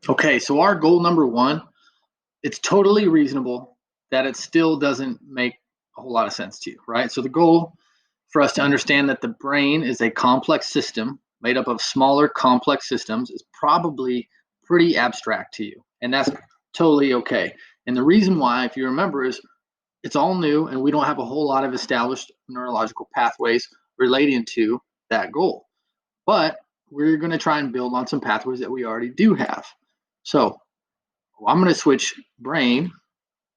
Okay, so our goal number one, it's totally reasonable that it still doesn't make a whole lot of sense to you, right? So the goal for us to understand that the brain is a complex system made up of smaller complex systems is probably pretty abstract to you. And that's totally okay. And the reason why, if you remember, is it's all new and we don't have a whole lot of established neurological pathways relating to that goal. But we're going to try and build on some pathways that we already do have. So I'm going to switch brain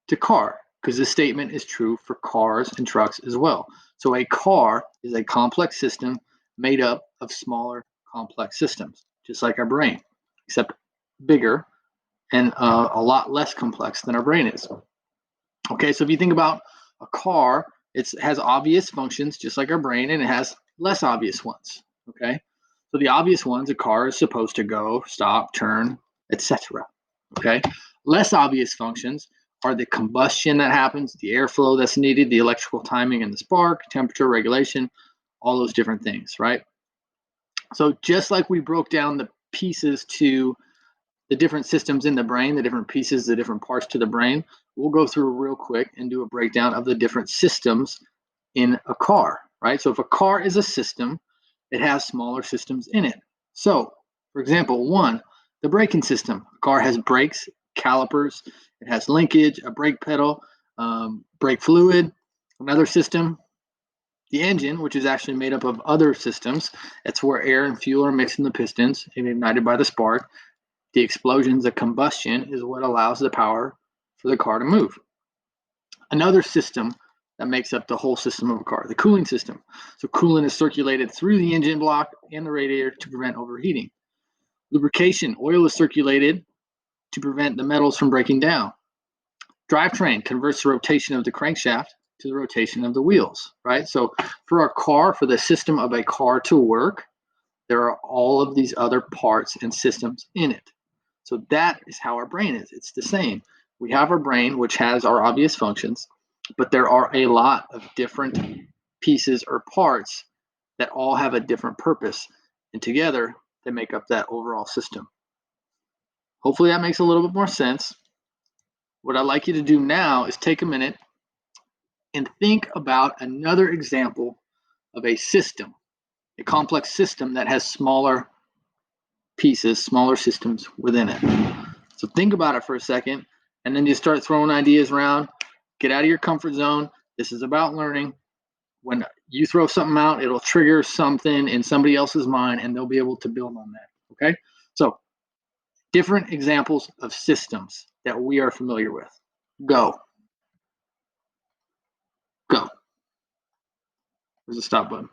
to car because this statement is true for cars and trucks as well. So a car is a complex system made up of smaller complex systems, just like our brain, except bigger and a lot less complex than our brain is. Okay, so if you think about a car, it has obvious functions just like our brain, and it has less obvious ones. Okay, so the obvious ones, a car is supposed to go, stop, turn, etc. Okay, less obvious functions are the combustion that happens, the airflow that's needed, the electrical timing and the spark, temperature regulation, all those different things, right? So just like we broke down the pieces to the different systems in the brain, the different pieces, the different parts to the brain, we'll go through real quick and do a breakdown of the different systems in a car, right? So if a car is a system, it has smaller systems in it. So, for example, one, the braking system. A car has brakes, calipers, it has linkage, a brake pedal, brake fluid. Another system, the engine, which is actually made up of other systems. It's where air and fuel are mixed in the pistons and ignited by the spark. The explosions, the combustion, is what allows the power for the car to move. Another system that makes up the whole system of a car, the cooling system. So coolant is circulated through the engine block and the radiator to prevent overheating. Lubrication, oil is circulated to prevent the metals from breaking down. Drivetrain converts the rotation of the crankshaft to the rotation of the wheels, right? So for a car, for the system of a car to work, there are all of these other parts and systems in it. So that is how our brain is. It's the same. We have our brain, which has our obvious functions, but there are a lot of different pieces or parts that all have a different purpose. And together, they make up that overall system. Hopefully, that makes a little bit more sense. What I'd like you to do now is take a minute and think about another example of a system, a complex system that has smaller pieces, smaller systems within it. So think about it for a second, and then you start throwing ideas around. Get out of your comfort zone. This is about learning. When you throw something out, it'll trigger something in somebody else's mind, and they'll be able to build on that. Okay? So different examples of systems that we are familiar with. Go. Go. Where's the stop button?